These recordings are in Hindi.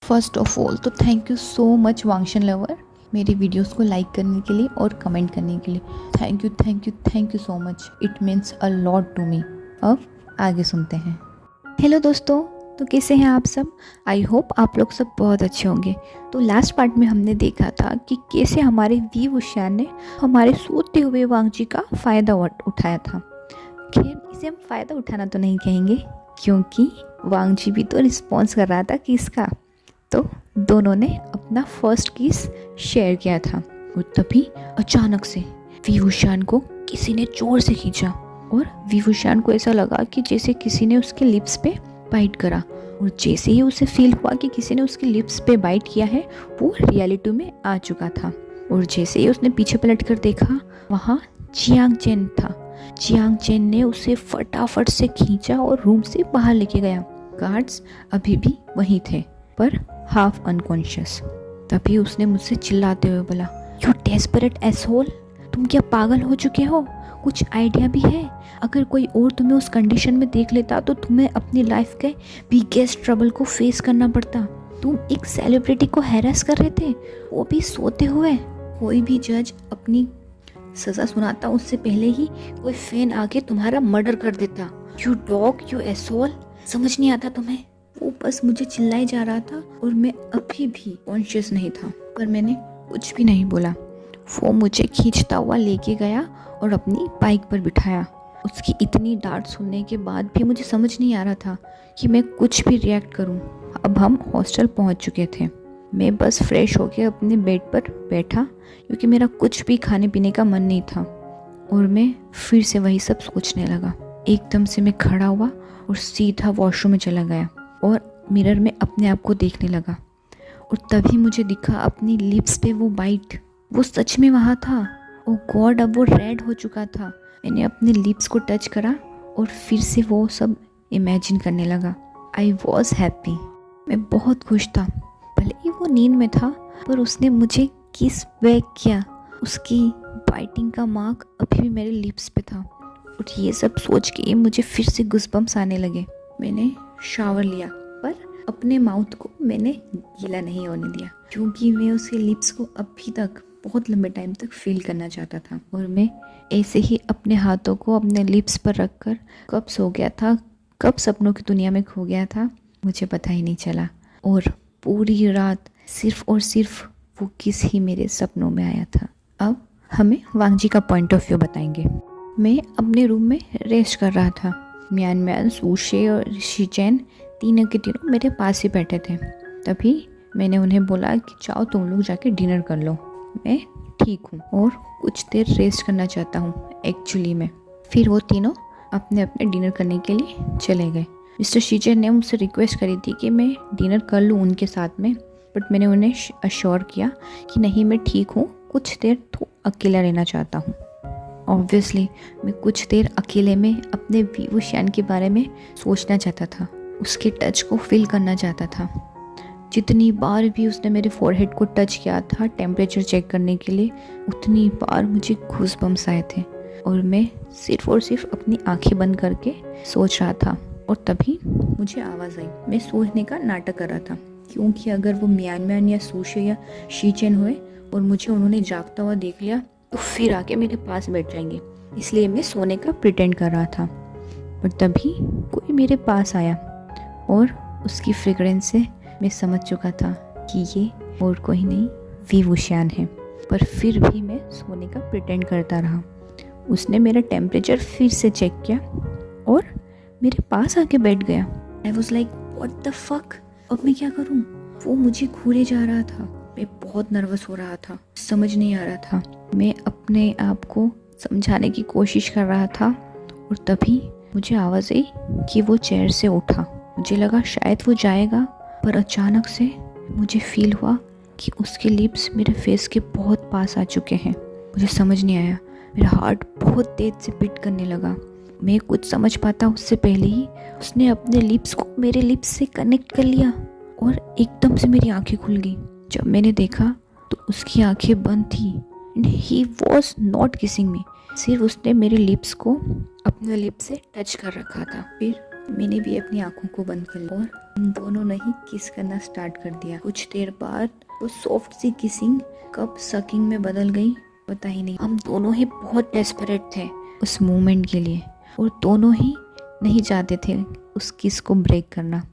फर्स्ट ऑफ ऑल तो थैंक यू सो मच वांगशन लवर, मेरी वीडियोस को लाइक करने के लिए और कमेंट करने के लिए। Thank you thank you thank you so much, it means a lot to me. अब आगे सुनते हैं। हेलो दोस्तों, तो कैसे हैं आप सब? आई होप आप लोग सब बहुत अच्छे होंगे। तो लास्ट पार्ट में हमने देखा था कि कैसे हमारे वी वुशियान ने हमारे सोते हुए वांगजी का फ़ायदा उठाया था। खैर, इसे हम फ़ायदा उठाना तो नहीं कहेंगे क्योंकि वांगजी भी तो रिस्पॉन्स कर रहा था किस का। तो दोनों ने अपना फर्स्ट किस शेयर किया था और तभी अचानक से वी वुशियान को किसी ने जोर से खींचा और वी वुशियान को ऐसा लगा कि जैसे किसी ने उसके लिप्स पे बाइट करा। और जैसे ही उसे फील हुआ कि किसी ने उसके लिप्स पे बाइट किया है, वो रियलिटी में आ चुका था। और जैसे ही उसने पीछे पलट कर देखा, वहाँ चियांग चेन था। चियांग चेन ने उसे फटाफट से खींचा और रूम से बाहर लेके गया। गार्ड्स अभी भी वहीं थे पर हाफ अनकॉन्शियस। तभी उसने मुझसे चिल्लाते हुए बोला, यू डेस्परेट एसहोल, तुम क्या पागल हो चुके हो? कुछ आइडिया भी है? अगर कोई और तुम्हें उस कंडीशन में देख लेता तो तुम्हें अपनी लाइफ के बिगेस्ट ट्रबल को फेस करना पड़ता। तुम एक सेलिब्रिटी को हैरेस कर रहे थे, वो भी सोते हुए। कोई भी जज अपनी सज़ा सुनाता उससे पहले ही कोई फैन आके तुम्हारा मर्डर कर देता। यू डॉग, यू एसहोल, समझ नहीं आता तुम्हें? वो बस मुझे चिल्लाए जा रहा था और मैं अभी भी कॉन्शियस नहीं था, पर मैंने कुछ भी नहीं बोला। वो मुझे खींचता हुआ लेके गया और अपनी बाइक पर बिठाया। उसकी इतनी डांट सुनने के बाद भी मुझे समझ नहीं आ रहा था कि मैं कुछ भी रिएक्ट करूं। अब हम हॉस्टल पहुंच चुके थे। मैं बस फ्रेश होकर अपने बेड पर बैठा क्योंकि मेरा कुछ भी खाने पीने का मन नहीं था और मैं फिर से वही सब सोचने लगा। एकदम से मैं खड़ा हुआ और सीधा वॉशरूम में चला गया और मिरर में अपने आप को देखने लगा। और तभी मुझे दिखा अपनी लिप्स पे वो बाइट। वो सच में वहाँ था। ओ गॉड, अब वो रेड हो चुका था। मैंने अपने लिप्स को टच करा और फिर से वो सब इमेजिन करने लगा। आई वॉज हैप्पी, मैं बहुत खुश था। भले ही वो नींद में था पर उसने मुझे किस बैक किया। उसकी बाइटिंग का मार्क अभी भी मेरे लिप्स पे था। और ये सब सोच के मुझे फिर से गुस्बम्स आने लगे। मैंने शावर लिया पर अपने माउथ को मैंने गीला नहीं होने दिया क्योंकि मैं उसके लिप्स को अभी तक बहुत लंबे टाइम तक फील करना चाहता था। और मैं ऐसे ही अपने हाथों को अपने लिप्स पर रखकर कब सो गया था, कब सपनों की दुनिया में खो गया था, मुझे पता ही नहीं चला। और पूरी रात सिर्फ और सिर्फ वो किस ही मेरे सपनों में आया था। अब हमें वांगजी का पॉइंट ऑफ व्यू बताएंगे। मैं अपने रूम में रेस्ट कर रहा था। म्यान, सूशे और शीचैन तीनों के तीनों मेरे पास ही बैठे थे। तभी मैंने उन्हें बोला कि जाओ तुम लोग जाके डिनर कर लो, मैं ठीक हूँ और कुछ देर रेस्ट करना चाहता हूँ एक्चुअली में। फिर वो तीनों अपने अपने डिनर करने के लिए चले गए। मिस्टर शीचैन ने मुझसे रिक्वेस्ट करी थी कि मैं डिनर कर लूँ उनके साथ में, बट मैंने उन्हें अश्योर किया कि नहीं, मैं ठीक हूँ, कुछ देर तो अकेला रहना चाहता हूँ। ऑब्वियसली मैं कुछ देर अकेले में अपने वी वुशियान के बारे में सोचना चाहता था, उसके टच को फील करना चाहता था। जितनी बार भी उसने मेरे फोरहेड को टच किया था टेम्परेचर चेक करने के लिए, उतनी बार मुझे गूज़बम्स आए थे और मैं सिर्फ और सिर्फ अपनी आंखें बंद करके सोच रहा था। और तभी मुझे आवाज़ आई। मैं सोचने का नाटक कर रहा था क्योंकि अगर वो म्यान या सूशे या शीचेन हुए और मुझे उन्होंने जागता हुआ देख लिया तो फिर आके मेरे पास बैठ जाएंगे, इसलिए मैं सोने का प्रिटेंड कर रहा था। पर तभी कोई मेरे पास आया और उसकी फ्रेग्रेंस से मैं समझ चुका था कि ये और कोई नहीं, वी वुशियान है। पर फिर भी मैं सोने का प्रिटेंड करता रहा। उसने मेरा टेम्परेचर फिर से चेक किया और मेरे पास आके बैठ गया। I was like what the fuck, अब मैं क्या करूँ? वो मुझे घूरे जा रहा था। मैं बहुत नर्वस हो रहा था, समझ नहीं आ रहा था। मैं अपने आप को समझाने की कोशिश कर रहा था और तभी मुझे आवाज़ आई कि वो चेयर से उठा। मुझे लगा शायद वो जाएगा, पर अचानक से मुझे फील हुआ कि उसके लिप्स मेरे फेस के बहुत पास आ चुके हैं। मुझे समझ नहीं आया, मेरा हार्ट बहुत तेज से बीट करने लगा। मैं कुछ समझ पाता उससे पहले ही उसने अपने लिप्स को मेरे लिप्स से कनेक्ट कर लिया और एकदम से मेरी आंखें खुल गई। जब मैंने देखा तो उसकी आंखें बंद थी and he was not kissing मी। सिर्फ उसने मेरे लिप्स को अपने लिप्स से टच कर रखा था। फिर मैंने भी अपनी आंखों को बंद कर लिया और हम दोनों ने ही किस करना स्टार्ट कर दिया। कुछ देर बाद वो सॉफ्ट सी किसिंग कब सकिंग में बदल गई पता ही नहीं। हम दोनों ही बहुत डेस्परेट थे उस मोमेंट के लिए और दोनों ही नहीं चाहते थे उस किस को ब्रेक करना।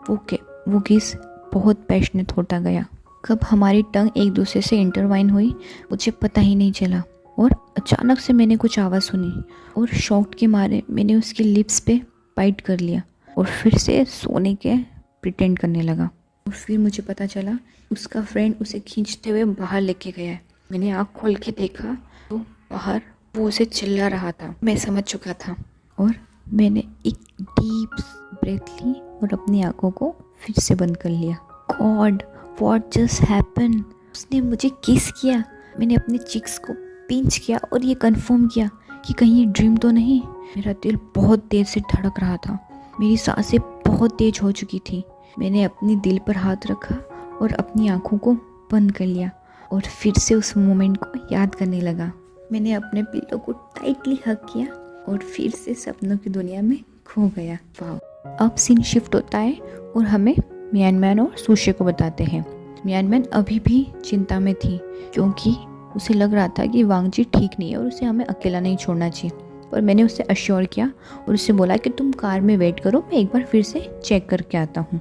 वो किस बहुत पैशनेट होता गया। कब हमारी टंग एक दूसरे से इंटरवाइन हुई मुझे पता ही नहीं चला और अचानक से मैंने कुछ आवाज़ सुनी और शॉक के मारे मैंने उसकी लिप्स पे बाइट कर लिया और फिर से सोने के प्रिटेंड करने लगा। और फिर मुझे पता चला उसका फ्रेंड उसे खींचते हुए बाहर लेके गया है। मैंने आँख खोल के देखा तो बाहर वो उसे चिल्ला रहा था। मैं समझ चुका था और मैंने एक डीप ब्रेथ ली और अपनी आंखों को फिर से बंद कर लिया। God, what just happen? उसने मुझे किस किया। मैंने अपने चिक्स को पिंच किया और ये कंफर्म किया कि कहीं ये ड्रीम तो नहीं। मेरा दिल बहुत तेज से धड़क रहा था, मेरी सांसें बहुत तेज हो चुकी थी। मैंने अपने दिल पर हाथ रखा और अपनी आंखों को बंद कर लिया और फिर से उस मोमेंट को याद करने लगा। मैंने अपने पिल्लो को टाइटली हग किया और फिर से सपनों की दुनिया में खो गया। वाह। अब सीन शिफ्ट होता है और हमें म्यानमैन और सुशे को बताते हैं। म्यानमैन अभी भी चिंता में थी क्योंकि उसे लग रहा था कि वांगजी ठीक नहीं है और उसे हमें अकेला नहीं छोड़ना चाहिए। पर मैंने उसे अश्योर किया और उससे बोला कि तुम कार में वेट करो, मैं एक बार फिर से चेक करके आता हूँ।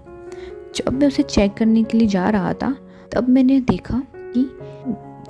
जब मैं उसे चेक करने के लिए जा रहा था तब मैंने देखा कि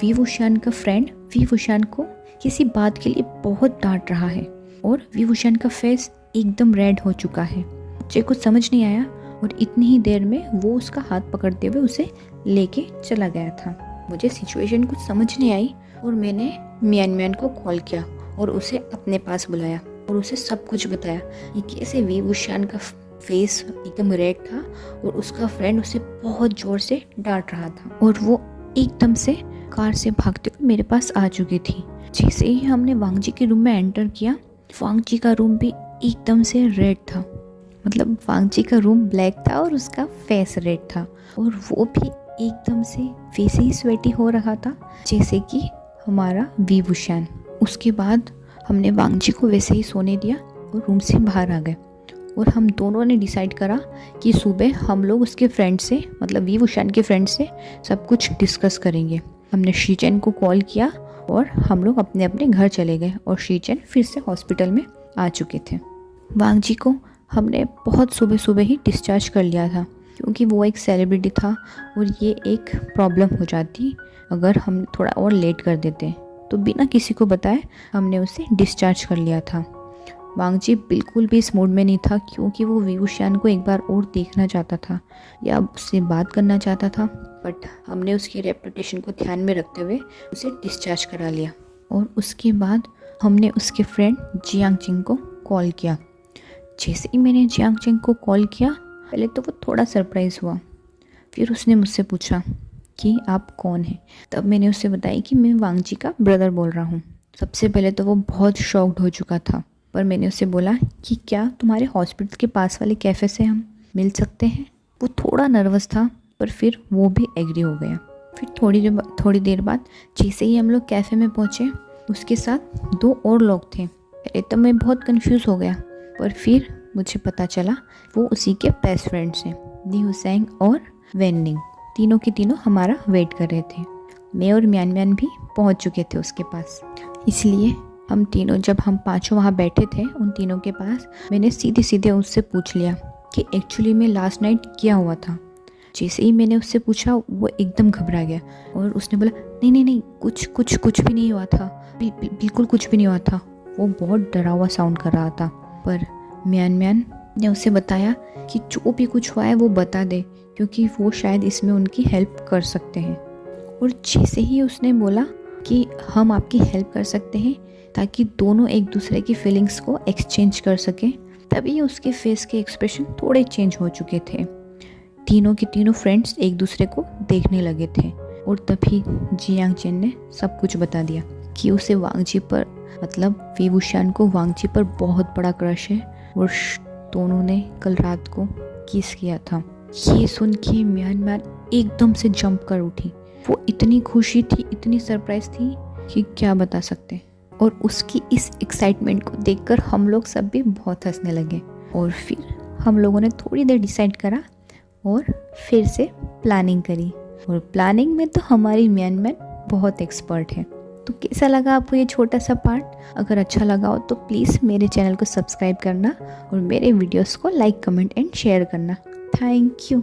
वी वुशान का फ्रेंड वी वुशान को किसी बात के लिए बहुत डांट रहा है और वी वुशान का फेस एकदम रेड हो चुका है। मुझे कुछ समझ नहीं आया और इतनी ही देर में वो उसका हाथ पकड़ते हुए उसे लेके चला गया था। मुझे सिचुएशन कुछ समझ नहीं आई और मैंने म्यानमैन को कॉल किया और उसे अपने पास बुलाया और उसे सब कुछ बताया कि कैसे वी वुशान का फेस एकदम रेड था और उसका फ्रेंड उसे बहुत जोर से डांट रहा था और वो एकदम से कार से भागते हुए मेरे पास आ चुकी थी। जैसे ही हमने वांगजी के रूम में एंटर किया, वांगजी का रूम भी एकदम से रेड था। मतलब वांगजी का रूम ब्लैक था और उसका फेस रेड था और वो भी एकदम से वैसे ही स्वेटी हो रहा था जैसे कि हमारा वी वुशान। उसके बाद हमने वांगजी को वैसे ही सोने दिया और रूम से बाहर आ गए और हम दोनों ने डिसाइड करा कि सुबह हम लोग उसके फ्रेंड से, मतलब वी वुशान के फ्रेंड से सब कुछ डिस्कस करेंगे। हमने शीचेन को कॉल किया और हम लोग अपने अपने घर चले गए और शीचेन फिर से हॉस्पिटल में आ चुके थे। वांगजी को हमने बहुत सुबह सुबह ही डिस्चार्ज कर लिया था क्योंकि वो एक सेलिब्रिटी था और ये एक प्रॉब्लम हो जाती अगर हम थोड़ा और लेट कर देते। तो बिना किसी को बताए हमने उसे डिस्चार्ज कर लिया था। वांगजी बिल्कुल भी इस मूड में नहीं था क्योंकि वो वी वुशान को एक बार और देखना चाहता था या उससे बात करना चाहता था, बट हमने उसकी रेपुटेशन को ध्यान में रखते हुए उसे डिस्चार्ज करा लिया। और उसके बाद हमने उसके फ्रेंड जियांग चिंग को कॉल किया। जैसे ही मैंने जियांग चिंग को कॉल किया, पहले तो वो थोड़ा सरप्राइज़ हुआ। फिर उसने मुझसे पूछा कि आप कौन हैं। तब मैंने उससे बताया कि मैं वांगजी का ब्रदर बोल रहा हूँ। सबसे पहले तो वो बहुत शॉक्ड हो चुका था, पर मैंने उससे बोला कि क्या तुम्हारे हॉस्पिटल के पास वाले कैफ़े से हम मिल सकते हैं। वो थोड़ा नर्वस था पर फिर वो भी एग्री हो गया। फिर थोड़ी देर बाद जैसे ही हम लोग कैफ़े में पहुँचे, उसके साथ 2 और लोग थे। पहले तो मैं बहुत कंफ्यूज हो गया, पर फिर मुझे पता चला वो उसी के बेस्ट फ्रेंड्स हैं, नी हुसैन और वेनिंग। तीनों के तीनों हमारा वेट कर रहे थे। मैं और म्यानम्यान भी पहुंच चुके थे उसके पास। इसलिए हम तीनों, जब हम पांचों वहाँ बैठे थे उन तीनों के पास, मैंने सीधे सीधे उससे पूछ लिया कि एक्चुअली में लास्ट नाइट क्या हुआ था। जैसे ही मैंने उससे पूछा वो एकदम घबरा गया और उसने बोला नहीं, कुछ भी नहीं हुआ था, बिल्कुल कुछ भी नहीं हुआ था। वो बहुत डरा हुआ साउंड कर रहा था। पर म्यानम्यान ने उसे बताया कि जो भी कुछ हुआ है वो बता दे क्योंकि वो शायद इसमें उनकी हेल्प कर सकते हैं। और जैसे ही उसने बोला कि हम आपकी हेल्प कर सकते हैं ताकि दोनों एक दूसरे की फीलिंग्स को एक्सचेंज कर सकें, तभी उसके फेस के एक्सप्रेशन थोड़े चेंज हो चुके थे। तीनों के तीनों फ्रेंड्स एक दूसरे को देखने लगे थे और तभी जियांग चेन ने सब कुछ बता दिया कि उसे वांगजी पर, मतलब वी वुशान को वांगजी पर बहुत बड़ा क्रश है और दोनों ने कल रात को किस किया था। ये सुन के म्यानम्यान एकदम से जंप कर उठी। वो इतनी खुशी थी, इतनी सरप्राइज थी कि क्या बता सकते। और उसकी इस एक्साइटमेंट को देखकर हम लोग सब भी बहुत हंसने लगे और फिर हम लोगों ने थोड़ी देर डिसाइड करा और फिर से प्लानिंग करी। और प्लानिंग में तो हमारी मैन बहुत एक्सपर्ट है। तो कैसा लगा आपको ये छोटा सा पार्ट? अगर अच्छा लगा हो तो प्लीज़ मेरे चैनल को सब्सक्राइब करना और मेरे वीडियोस को लाइक, कमेंट एंड शेयर करना। Thank you.